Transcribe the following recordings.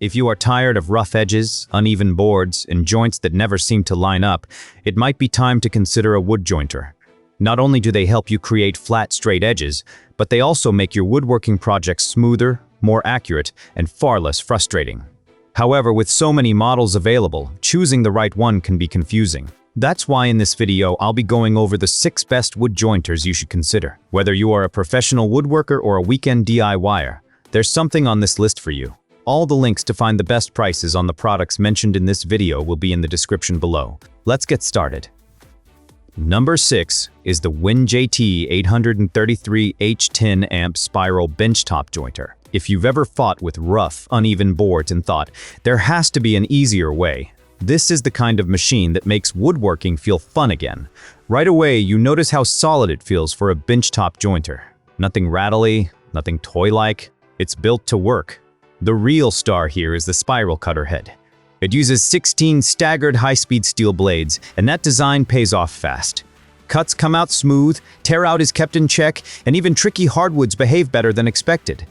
If you are tired of rough edges, uneven boards, and joints that never seem to line up, it might be time to consider a wood jointer. Not only do they help you create flat, straight edges, but they also make your woodworking projects smoother, more accurate, and far less frustrating. However, with so many models available, choosing the right one can be confusing. That's why in this video, I'll be going over the 6 best wood jointers you should consider. Whether you are a professional woodworker or a weekend DIYer, there's something on this list for you. All the links to find the best prices on the products mentioned in this video will be in the description below. Let's get started. Number 6 is the WinJT 833 H10 amp spiral benchtop jointer. If you've ever fought with rough, uneven boards and thought, there has to be an easier way, this is the kind of machine that makes woodworking feel fun again. Right away, you notice how solid it feels for a benchtop jointer. Nothing rattly, nothing toy-like. It's built to work. The real star here is the spiral cutter head. It uses 16 staggered high-speed steel blades, and that design pays off fast. Cuts come out smooth, tear out is kept in check, and even tricky hardwoods behave better than expected.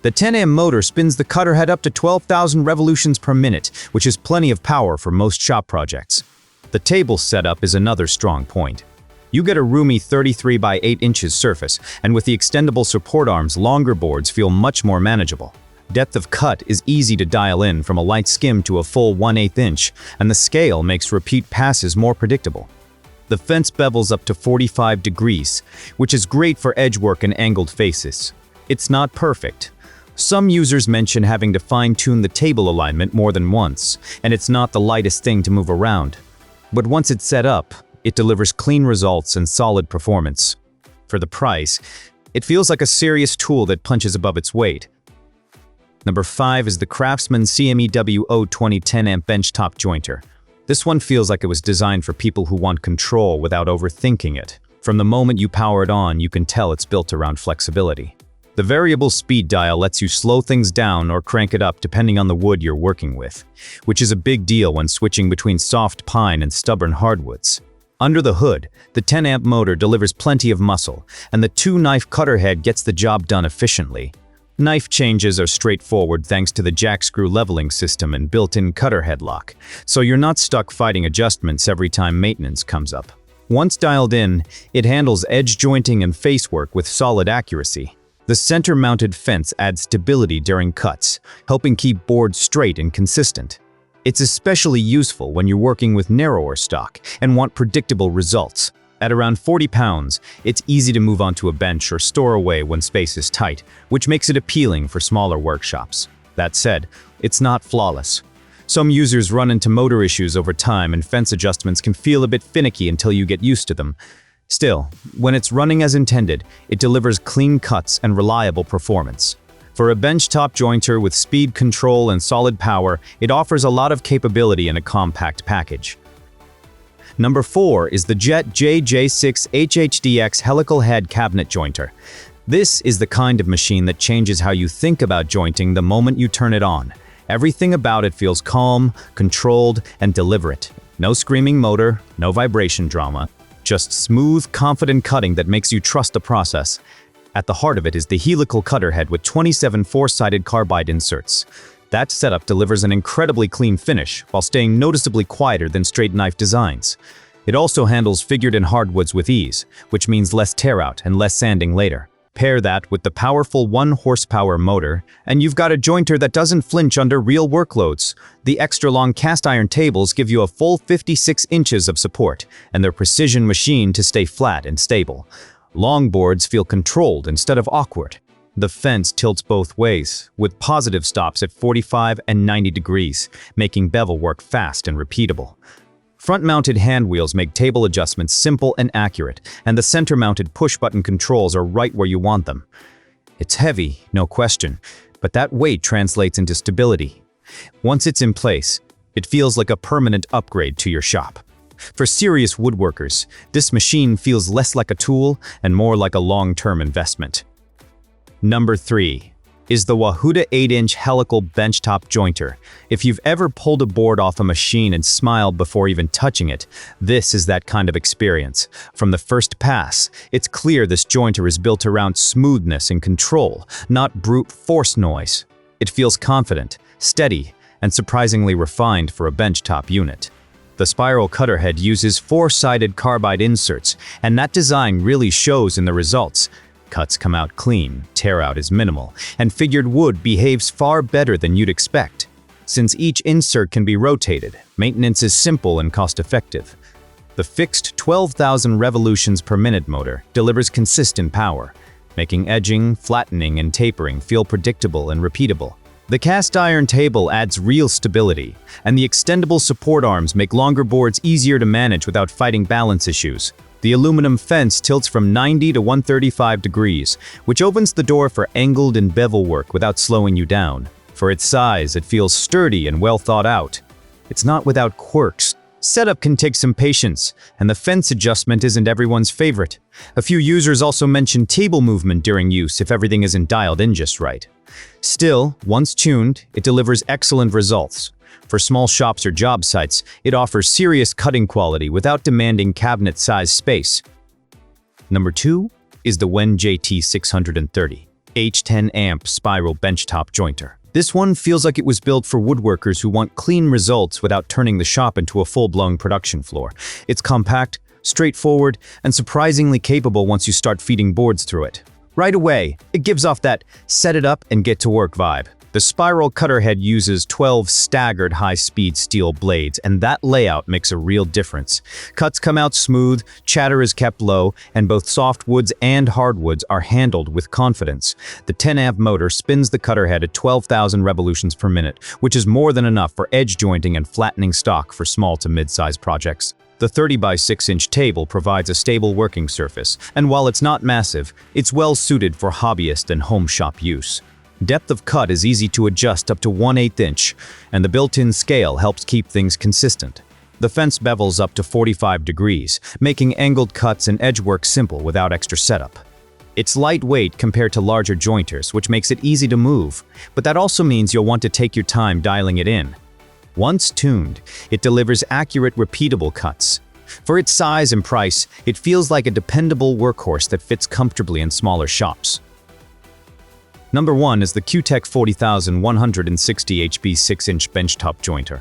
The 10 amp motor spins the cutter head up to 12,000 revolutions per minute, which is plenty of power for most shop projects. The table setup is another strong point. You get a roomy 33 by 8 inches surface, and with the extendable support arms, longer boards feel much more manageable. Depth of cut is easy to dial in from a light skim to a full 1/8 inch, and the scale makes repeat passes more predictable. The fence bevels up to 45 degrees, which is great for edge work and angled faces. It's not perfect. Some users mention having to fine-tune the table alignment more than once, and it's not the lightest thing to move around. But once it's set up, it delivers clean results and solid performance. For the price, it feels like a serious tool that punches above its weight. Number 5 is the Craftsman CMEWO 2010 amp benchtop jointer. This one feels like it was designed for people who want control without overthinking it. From the moment you power it on, you can tell it's built around flexibility. The variable speed dial lets you slow things down or crank it up depending on the wood you're working with, which is a big deal when switching between soft pine and stubborn hardwoods. Under the hood, the 10 amp motor delivers plenty of muscle, and the 2-knife cutter head gets the job done efficiently. Knife changes are straightforward thanks to the jack screw leveling system and built-in cutter head lock, so you're not stuck fighting adjustments every time maintenance comes up. Once dialed in, it handles edge jointing and face work with solid accuracy. The center-mounted fence adds stability during cuts, helping keep boards straight and consistent. It's especially useful when you're working with narrower stock and want predictable results. At around 40 pounds, it's easy to move onto a bench or store away when space is tight, which makes it appealing for smaller workshops. That said, it's not flawless. Some users run into motor issues over time, and fence adjustments can feel a bit finicky until you get used to them. Still, when it's running as intended, it delivers clean cuts and reliable performance. For a benchtop jointer with speed control and solid power, it offers a lot of capability in a compact package. Number 4 is the Jet JJ6 HHDX Helical-Head cabinet jointer. This is the kind of machine that changes how you think about jointing the moment you turn it on. Everything about it feels calm, controlled, and deliberate. No screaming motor, no vibration drama, just smooth, confident cutting that makes you trust the process. At the heart of it is the helical cutter head with 27 4-sided carbide inserts. That setup delivers an incredibly clean finish while staying noticeably quieter than straight knife designs. It also handles figured and hardwoods with ease, which means less tear out and less sanding later. Pair that with the powerful 1-horsepower motor, and you've got a jointer that doesn't flinch under real workloads. The extra long cast iron tables give you a full 56 inches of support, and they're precision machined to stay flat and stable. Long boards feel controlled instead of awkward. The fence tilts both ways, with positive stops at 45 and 90 degrees, making bevel work fast and repeatable. Front-mounted hand wheels make table adjustments simple and accurate, and the center-mounted push-button controls are right where you want them. It's heavy, no question, but that weight translates into stability. Once it's in place, it feels like a permanent upgrade to your shop. For serious woodworkers, this machine feels less like a tool and more like a long-term investment. Number 3 is the Wahuda 8-inch helical benchtop jointer. If you've ever pulled a board off a machine and smiled before even touching it, this is that kind of experience. From the first pass, it's clear this jointer is built around smoothness and control, not brute force noise. It feels confident, steady, and surprisingly refined for a benchtop unit. The spiral cutter head uses four-sided carbide inserts, and that design really shows in the results. Cuts come out clean, tear out is minimal, and figured wood behaves far better than you'd expect. Since each insert can be rotated, maintenance is simple and cost-effective. The fixed 12,000 revolutions per minute motor delivers consistent power, making edging, flattening, and tapering feel predictable and repeatable. The cast iron table adds real stability, and the extendable support arms make longer boards easier to manage without fighting balance issues. The aluminum fence tilts from 90 to 135 degrees, which opens the door for angled and bevel work without slowing you down. For its size, it feels sturdy and well thought out. It's not without quirks. Setup can take some patience, and the fence adjustment isn't everyone's favorite. A few users also mention table movement during use if everything isn't dialed in just right. Still, once tuned, it delivers excellent results. For small shops or job sites, it offers serious cutting quality without demanding cabinet-sized space. Number 2 is the WEN JT630 H10 amp spiral benchtop jointer. This one feels like it was built for woodworkers who want clean results without turning the shop into a full-blown production floor. It's compact, straightforward, and surprisingly capable once you start feeding boards through it. Right away, it gives off that set it up and get to work vibe. The spiral cutter head uses 12 staggered high-speed steel blades, and that layout makes a real difference. Cuts come out smooth, chatter is kept low, and both softwoods and hardwoods are handled with confidence. The 10-amp motor spins the cutter head at 12,000 revolutions per minute, which is more than enough for edge jointing and flattening stock for small to mid-size projects. The 30 by 6-inch table provides a stable working surface, and while it's not massive, it's well suited for hobbyist and home shop use. Depth of cut is easy to adjust up to 1/8 inch, and the built-in scale helps keep things consistent. The fence bevels up to 45 degrees, making angled cuts and edge work simple without extra setup. It's lightweight compared to larger jointers, which makes it easy to move, but that also means you'll want to take your time dialing it in. Once tuned, it delivers accurate, repeatable cuts. For its size and price, it feels like a dependable workhorse that fits comfortably in smaller shops. Number 1 is the Cutech 40160 HB 6-inch benchtop jointer.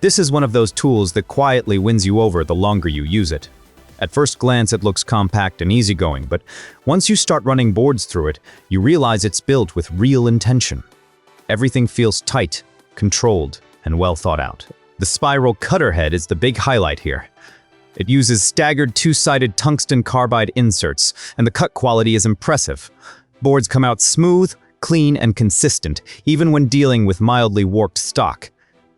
This is one of those tools that quietly wins you over the longer you use it. At first glance, it looks compact and easygoing, but once you start running boards through it, you realize it's built with real intention. Everything feels tight, controlled, and well thought out. The spiral cutter head is the big highlight here. It uses staggered two-sided tungsten carbide inserts, and the cut quality is impressive. Boards come out smooth, clean, and consistent, even when dealing with mildly warped stock.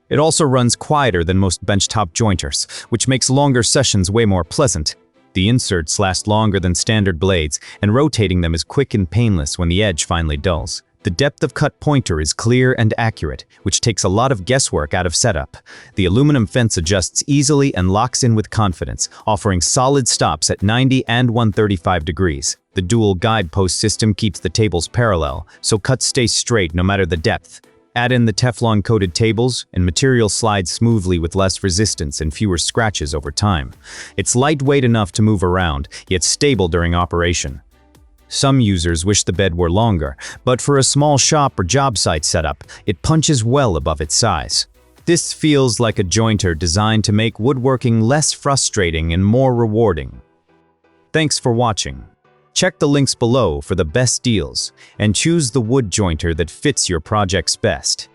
It also runs quieter than most benchtop jointers, which makes longer sessions way more pleasant. The inserts last longer than standard blades, and rotating them is quick and painless when the edge finally dulls. The depth of cut pointer is clear and accurate, which takes a lot of guesswork out of setup. The aluminum fence adjusts easily and locks in with confidence, offering solid stops at 90 and 135 degrees. The dual guidepost system keeps the tables parallel, so cuts stay straight no matter the depth. Add in the Teflon-coated tables, and material slides smoothly with less resistance and fewer scratches over time. It's lightweight enough to move around, yet stable during operation. Some users wish the bed were longer, but for a small shop or job site setup, it punches well above its size. This feels like a jointer designed to make woodworking less frustrating and more rewarding. Thanks for watching. Check the links below for the best deals, and choose the wood jointer that fits your projects best.